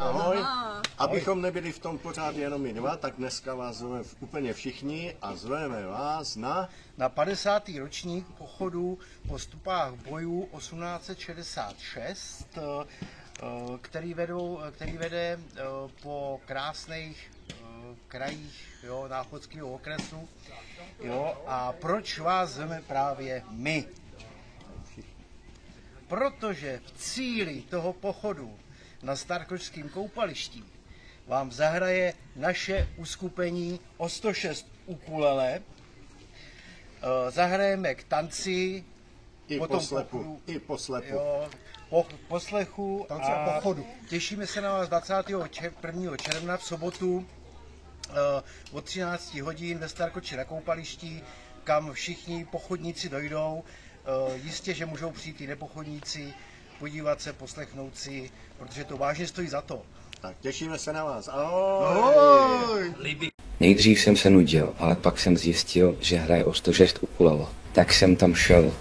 ahoj. Abychom nebyli v tom pořád jenom my dva, tak dneska vás zveme úplně všichni a zveme vás na 50. ročník pochodu po stopách bojů 1866, který vede po krásných krajích Náchodského okresu. A proč vás zveme právě my? Protože v cíli toho pochodu na Starkošském koupališti vám zahraje naše uskupení o 106 ukulele. Zahrajeme k tanci, poslechu a pochodu. Těšíme se na vás 21. června v sobotu od 13 hodin ve Starkoši na koupališti, kam všichni pochodníci dojdou. Jistě, že můžou přijít i nepochodníci, podívat se, poslechnout si, protože to vážně stojí za to. Tak těšíme se na vás. Ahoj! Nejdřív jsem se nudil, ale pak jsem zjistil, že hraje o 106 ukulele. Tak jsem tam šel.